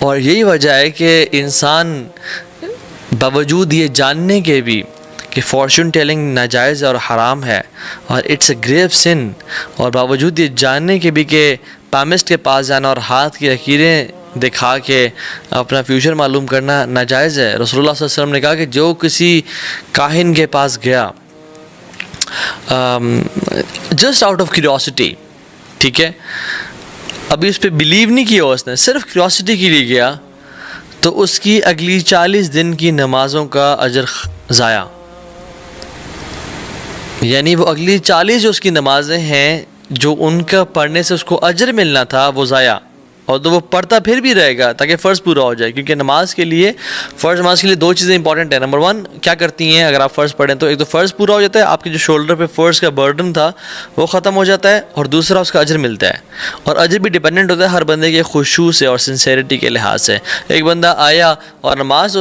और यही वजह है कि इंसान बावजूद ये जानने के भी कि फॉर्चून टेलिंग नाजायज़ और हराम है और इट्स अ ग्रेव सिन, और बावजूद ये जानने के भी कि पामिस्ट के पास जाना और हाथ की लकीरें दिखा के अपना फ्यूचर मालूम करना नाजायज़ है। रसूलुल्लाह सल्लल्लाहु अलैहि वसल्लम ने कहा कि जो किसी काहिन के पास गया जस्ट आउट ऑफ क्यूरियोसिटी, ठीक है, अभी उस पर बिलीव नहीं किया उसने, सिर्फ क्यूरियोसिटी के लिए गया, तो उसकी अगली 40 दिन की नमाज़ों का अजर ज़ाया, यानी वो अगली 40 जो उसकी नमाज़ें हैं जो उनका पढ़ने से उसको अजर मिलना था वो ज़ाया, और तो वो पढ़ता फिर भी रहेगा ताकि फ़र्ज़ पूरा हो जाए। क्योंकि नमाज के लिए नमाज के लिए दो चीज़ें इंपॉर्टेंट है। नंबर वन क्या करती हैं, अगर आप फ़र्ज़ पढ़ें तो एक तो फ़र्ज़ पूरा हो जाता है, आपके जो शोल्डर पे फ़र्ज़ का बर्डन था वो ख़त्म हो जाता है, और दूसरा उसका अजर मिलता है। और अजर भी डिपेंडेंट होता है हर बंदे के खुशू से और सिंसेरिटी के लिहाज से। एक बंदा आया और नमाज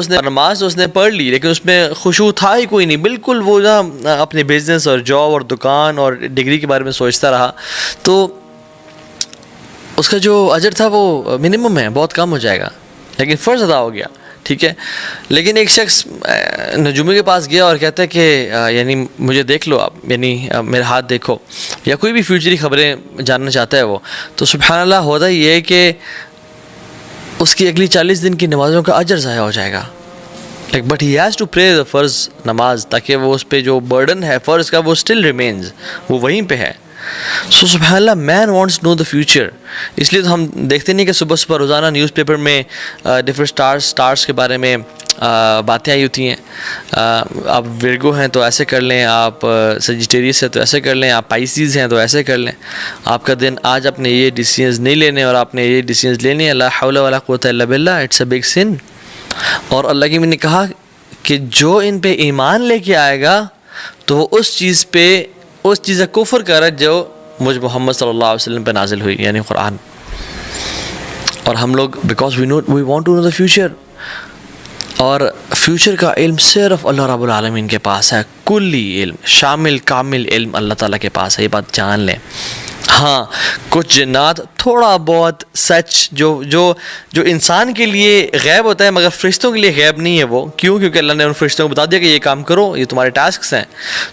उसने पढ़ ली लेकिन उसमें खुशू था ही कोई नहीं, बिल्कुल वो ना अपने बिज़नेस और जॉब और दुकान और डिग्री के बारे में सोचता रहा, तो उसका जो अजर था वो मिनिमम है, बहुत कम हो जाएगा, लेकिन फ़र्ज़ अदा हो गया, ठीक है। लेकिन एक शख्स नजूमी के पास गया और कहता है कि यानी मुझे देख लो आप, यानी मेरा हाथ देखो, या कोई भी फ्यूचरी ख़बरें जानना चाहता है वो, तो सुभान अल्लाह होता ये है कि उसकी अगली 40 दिन की नमाज़ों का अजर ज़ाया हो जाएगा। Like but he has to pray the फ़र्ज़ नमाज, ताकि वो उस पर जो बर्डन है फ़र्ज़ का वो स्टिल रिमेन्स, वो वहीं पे है। सो सुभान अल्लाह, man wants to know the future. इसलिए तो हम देखते नहीं कि सुबह सुबह रोज़ाना न्यूज़पेपर में डिफरेंट स्टार्स के बारे में बातें आई होती हैं। आप विर्गो हैं तो ऐसे कर लें, आप सजिटेरियस हैं तो ऐसे कर लें, आप पाइसीज़ हैं तो ऐसे कर लें, आपका दिन आज आपने ये डिसीजंस नहीं लेने और आपने ये डिसीजंस लेने हैं, ला हौला वला कुव्वता इल्ला बिल्लाह, इट्स अ बिग सिन। और अल्लाह की मैंने कहा कि जो इन पे ईमान लेके आएगा तो वो उस चीज़ का कुफ्र कर है जो मुझ मोहम्मद सल्लल्लाहु अलैहि वसल्लम पे नाजिल हुई, यानी कुरान। और हम लोग because we want to know the future, और फ्यूचर का इल्म सिर्फ अल्लाह रब्बुल आलमीन के पास है, कुल्ली इल्म, शामिल कामिल इल्म अल्लाह ताला के पास है, ये बात जान लें। हाँ, कुछ जिन्नात थोड़ा बहुत सच जो इंसान के लिए गैब होता है मगर फ़रिश्तों के लिए गैब नहीं है। वो क्यों? क्योंकि अल्लाह ने उन फ़रिश्तों को बता दिया कि ये काम करो, ये तुम्हारे टास्क्स हैं।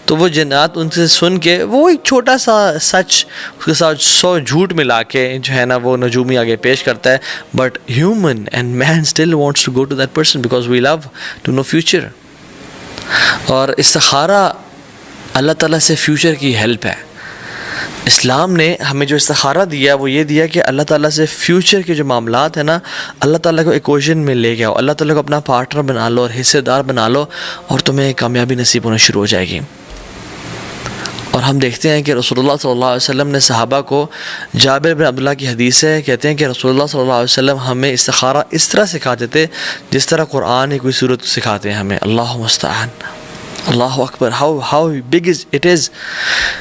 तो वो जिन्नात उनसे सुन के वो एक छोटा सा सच उसके साथ 100 झूठ मिला के जो है ना वो नजूमी आगे पेश करता है। But human and man still wants to go to that person because we love to know future. और इस्तिखारा अल्लाह ताला से फ्यूचर की हेल्प है। इस्लाम ने हमें जो इस्तिखारा दिया वो ये दिया कि अल्लाह ताला से फ्यूचर के जो मामलात है ना, अल्लाह ताला को इक्वेशन में ले आओ, अल्लाह ताला को अपना पार्टनर बना लो और हिस्सेदार बना लो, और तुम्हें कामयाबी नसीब होना शुरू हो जाएगी। और हम देखते हैं कि रसूलुल्लाह सल्लल्लाहु अलैहि वसल्लम ने सहाबा को, जाबिर बिन अब्दुल्लाह की हदीस है, कहते हैं कि रसूलुल्लाह सल्लल्लाहु अलैहि वसल्लम हमें इस्तिखारा इस तरह सिखाते थे जिस तरह कुरान की कोई सूरत सिखाते हैं हमें। अल्लाहु मुस्तआन, अल्लाहु Akbar, how big is it is.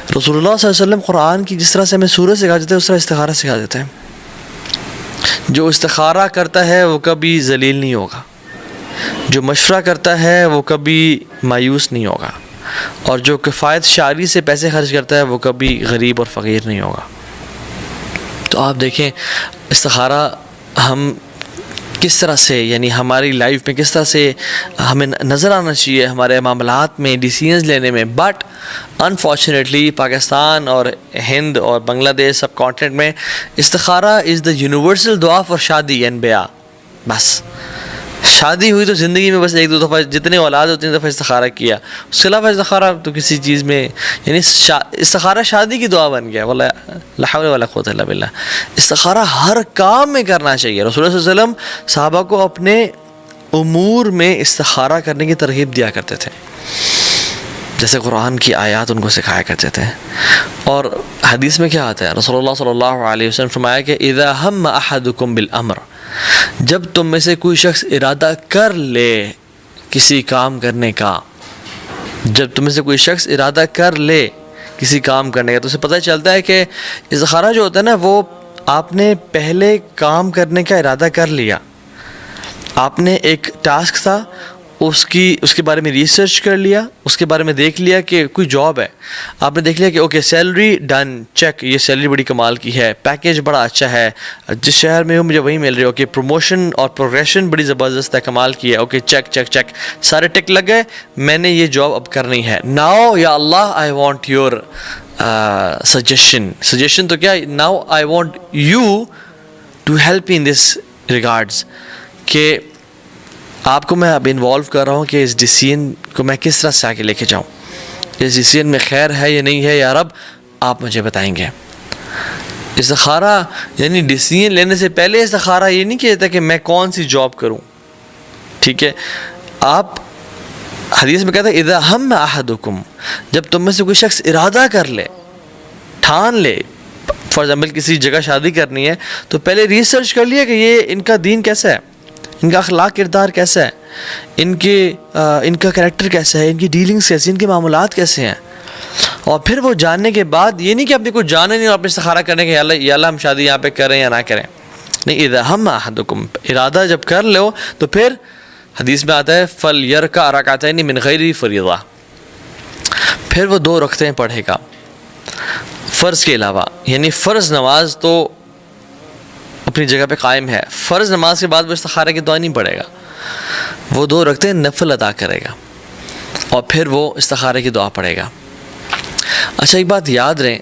रसूलुल्लाह सल्लल्लाहु अलैहि वसल्लम कुरान की जिस तरह से हमें सूरत सिखा देते हैं उस तरह इस्तिखारा सिखा देते हैं। जो इस्तिखारा करता है वो कभी जलील नहीं होगा, जो मशवरा करता है वो कभी मायूस नहीं होगा, और जो किफ़ायत शारी से पैसे खर्च करता है वो कभी गरीब और फ़कीर नहीं होगा। तो आप देखें इस्तिखारा हम किस तरह से, यानी हमारी लाइफ में किस तरह से हमें नज़र आना चाहिए हमारे मामलात में, डिसीजंस लेने में। बट अनफॉर्चुनेटली पाकिस्तान और हिंद और बांग्लादेश सब कॉन्टिनेंट में इस्तिखारा इज़ द यूनिवर्सल दुआ फॉर शादी एंड ब्याह। बस शादी हुई तो ज़िंदगी में बस एक दो दफ़ा, जितने औलाद उतनी दफ़ा इस्तिखारा किया, उसके अलावा इस्तिखारा तो किसी चीज़ में, यानी इस्तिखारा शादी की दुआ बन गया। वल्ला ला हौला वला कुव्वता इल्ला बिल्लाह। इस्तिखारा हर काम में करना चाहिए। रसूलुल्लाह सल्लल्लाहु अलैहि वसल्लम सहाबा को अपने उमूर में इस्तिखारा करने की तरगीब दिया करते थे, जैसे कुरान की आयत उनको सिखाया करते थे। और हदीस में क्या आता है, रसूलुल्लाह सल्लल्लाहु अलैहि वसल्लम फरमाया कि इज़ा हम्मा अहदुकुम बिल अम्र, जब तुम में से कोई शख्स इरादा कर ले किसी काम करने का, जब तुम में से कोई शख्स इरादा कर ले किसी काम करने का, तो उसे पता चलता है कि इज़्तिखारा जो होता है ना, वो आपने पहले काम करने का इरादा कर लिया, आपने एक टास्क था उसके बारे में रिसर्च कर लिया, उसके बारे में देख लिया कि कोई जॉब है, आपने देख लिया कि ओके सैलरी डन, चेक, ये सैलरी बड़ी कमाल की है, पैकेज बड़ा अच्छा है, जिस शहर में हूँ मुझे वही मिल रही है, ओके प्रमोशन और प्रोग्रेशन बड़ी ज़बरदस्त है, कमाल की है, ओके चेक चेक चेक, सारे टिक लग गए, मैंने ये जॉब अब करनी है। नाउ या अल्लाह आई वॉन्ट योर सजेशन तो क्या, now I want you to help in this regards, कि आपको मैं अब इन्वॉल्व कर रहा हूँ कि इस डिसीजन को मैं किस तरह से आगे लेके जाऊँ, इस डिसीजन में खैर है या नहीं है या रब आप मुझे बताएंगे। इस्तिखारा यानी डिसीजन लेने से पहले इस्तिखारा ये नहीं कहता कि मैं कौन सी जॉब करूँ, ठीक है। आप हदीस में कहते हैं इज़ा हम अहदुकुम, जब तुम में से कोई शख्स इरादा कर ले, ठान ले, फॉर एग्जाम्पल किसी जगह शादी करनी है तो पहले रिसर्च कर लिया कि ये इनका दीन कैसा है, इनका अखलाक किरदार कैसा है, इनका कैरेक्टर कैसा है, इनकी डीलिंग्स कैसी, इनके मामलात कैसे हैं, और फिर वो जानने के बाद ये नहीं कि आपने कुछ जाना नहीं और आपने इस्तिखारा करने के या अल्लाह हम शादी यहाँ पे करें या ना करें, नहीं, इज़ा हम अहदुकुम, इरादा जब कर लो तो फिर हदीस में आता है फल यरका रकातैन मिन गैरि फरीज़ा, फिर वो 2 रकअतें पढ़ेगा फ़र्ज़ के अलावा, यानी फ़र्ज़ नमाज तो अपनी जगह पे कायम है, फ़र्ज़ नमाज के बाद वो इस्तिखारा की दुआ नहीं पढ़ेगा, वो 2 रकअतें नफल अदा करेगा और फिर वो इस्तिखारे की दुआ पढ़ेगा। अच्छा एक बात याद रहे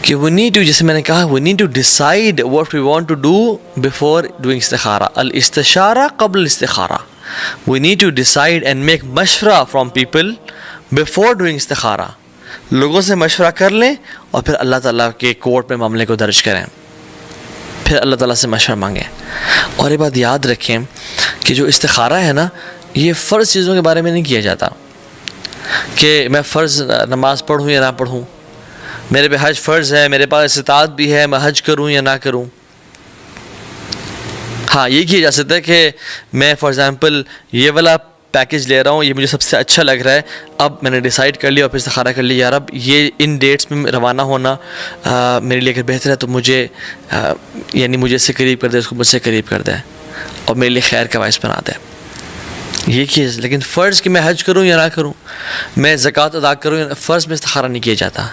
कि वी नीड टू, जैसे मैंने कहा, we need to decide what we want to do before doing इस्तिखारा, अल इस्तिशारा क़ब्ल इस्तिखारा, we need to decide and make मशवरा फ्रॉम पीपल बिफोर डूइंग इस्तिखारा, लोगों से मशवरा कर लें और फिर अल्लाह ताला के कोर्ट में मामले को दर्ज करें, फिर अल्लाह ताला से मशवरा मांगें। और ये बात याद रखें कि जो इस्तिखारा है ना, ये फ़र्ज़ चीज़ों के बारे में नहीं किया जाता कि मैं फ़र्ज़ नमाज पढ़ूँ या ना पढ़ूँ, मेरे पे हज फ़र्ज़ है, मेरे पास इस्तात भी है, मैं हज करूँ या ना करूँ। हाँ, ये किया जा सकता है कि मैं फॉर एग्ज़ाम्पल ये वाला पैकेज ले रहा हूँ, ये मुझे सबसे अच्छा लग रहा है, अब मैंने डिसाइड कर लिया और फिर इस्तिखारा कर लिया, यार अब ये इन डेट्स में रवाना होना मेरे लिए अगर बेहतर है तो मुझे यानी मुझे इससे करीब कर दे, उसको मुझसे करीब कर दे और मेरे लिए खैर का बाइस बना दे, ये चीज़। लेकिन फ़र्ज़ कि मैं हज करूँ या ना करूँ, मैं ज़कात अदा करूँ या फ़र्ज़ में इस्तिखारा नहीं किया जाता।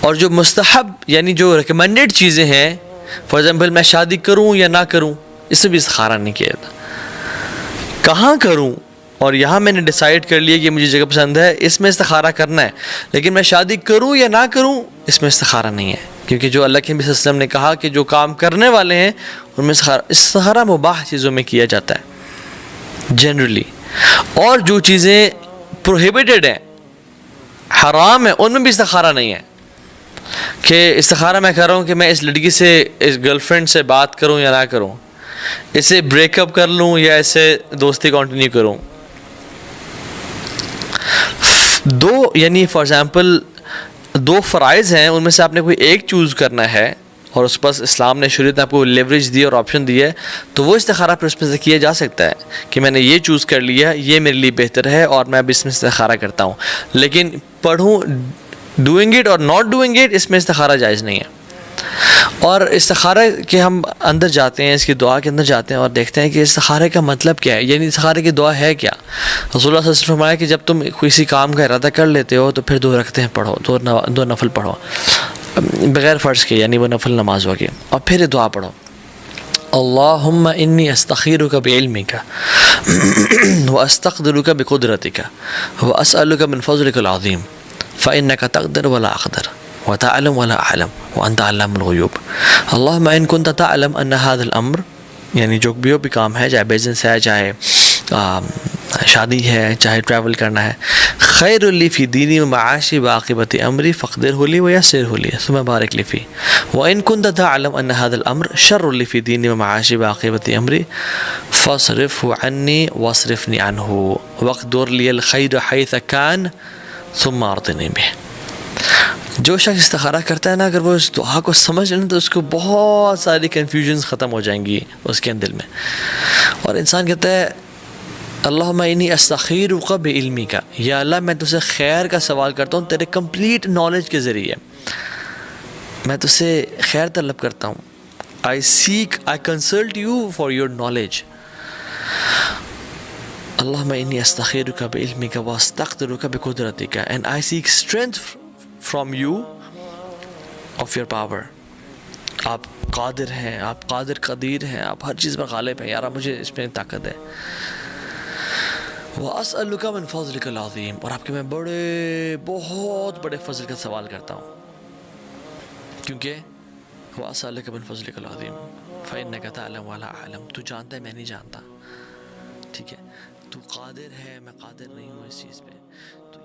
और जो मुस्तहब यानी जो रिकमेंडेड चीज़ें हैं, फॉर एग्ज़ाम्पल मैं शादी करूँ या ना करूँ, इससे भी इस्तिखारा नहीं किया जाता। कहाँ करूँ, और यहाँ मैंने डिसाइड कर लिया कि मुझे जगह पसंद है, इसमें इस्तिखारा करना है, लेकिन मैं शादी करूँ या ना करूँ इसमें इस्तिखारा नहीं है, क्योंकि जो अल्लाह के नबी सल्लल्लाहु अलैहि वसल्लम ने कहा कि जो काम करने वाले हैं उनमें इस्तिखारा मुबाह चीज़ों में किया जाता है जनरली, और जो चीज़ें प्रोहिबिटेड हैं, हराम है, उनमें भी इस्तिखारा नहीं है कि इस्तिखारा मैं कर रहा हूँ कि मैं इस लड़की से, इस गर्लफ्रेंड से बात करूँ या ना करूँ, इसे ब्रेकअप कर लूँ या इसे दोस्ती कंटिन्यू करूँ। 2 यानी फॉर एग्ज़ाम्पल 2 फ़राइज़ हैं, उनमें से आपने कोई एक चूज़ करना है और उस पर इस्लाम ने शुरू में आपको लेवरेज दी और ऑप्शन दिया है, तो वो इस्तिखारा फिर उसमें से किया जा सकता है कि मैंने ये चूज़ कर लिया, ये मेरे लिए बेहतर है और मैं अब इसमें इस्तिखारा करता हूँ। लेकिन पढ़ूँ, डूइंग इट और नॉट डूइंग इट, इसमें इस्तिखारा जायज़ नहीं है। और इस्तिखारा के हम अंदर जाते हैं, इसकी दुआ के अंदर जाते हैं और देखते हैं कि इस्तिखारे का मतलब क्या है, यानी इस्तिखारे की दुआ है क्या। रसूलुल्लाह सल्लल्लाहु अलैहि वसल्लम फरमाया कि जब तुम किसी काम का इरादा कर लेते हो तो फिर 2 रकअतें पढ़ो, 2 नफल पढ़ो बग़ैर फ़र्ज़ के, यानी वो नफल नमाज होगी, और फिर दुआ पढ़ो, अल्लाहुम्मा इन्नी अस्तख़ीरुका बिइल्मिका व अस्तक़दिरुका बिक़ुदरतिका व अस्अलुका मिन फ़ज़लिकल अज़ीम फ़इन्नका तक़दिर वला अक़दिर व तअलम वला अअलम व अंता अल्लामुल ग़ुयूब। अल्लाहुम्मा इन कुन्ता तअलम अन्ना हाज़ल अम्र, यानी जो भी काम है, चाहे बिज़नेस है, चाहे शादी है, चाहे ट्रैवल करना है, खैरुल ली फ़ी दीनी व मआशी व आक़िबति अमरी फ़क़दिरहु ली व यस्सिरहु ली सुम्मा बारिक ली फ़ी व इन कुन्ता तअलम अन्ना हाज़ल अम्र शर्रुल ली फ़ी दीनी व मआशी व आक़िबति अमरी फ़स्रिफ़हु अन्नी वस्रिफ़नी अन्हु वक़्दिर लियल खैर हैथ कान सुम्मा अर्ज़िनी बिह। जो शख्स इस्तिखारा करता है ना, अगर वो इस दुआ को समझ लें तो उसको बहुत सारी कन्फ्यूजन्स ख़त्म हो जाएंगी उसके दिल में, और इंसान कहता है अल्लाहुम्मा इन्नी अस्तख़ीरुका बिइल्मिका, या अल्लाह मैं तुझसे खैर का सवाल करता हूँ तेरे कंप्लीट नॉलेज के ज़रिए, मैं तुझसे खैर तलब करता हूँ, I consult you for your knowledge. Allahumma inni astaghfiruka bi ilmika wa astaghfiruka bi qudratika, and I seek strength from you of your power. आप कादिर हैं, आप कादिर कदीर हैं, आप हर चीज़ में गालिब हैं यार, मुझे इसमें ताकत है। वअसअलुका मिन फ़ज़लिकल अज़ीम, और आपके मैं बड़े बहुत बड़े फजल का सवाल करता हूँ, क्योंकि वअसअलुका मिन फ़ज़लिकल अज़ीम फ़इन्नका तअलम व ला अअलम, तू जानता है मैं नहीं जानता, ठीक है, तू कादिर है मैं कादिर नहीं हूँ इस चीज़ पे, तो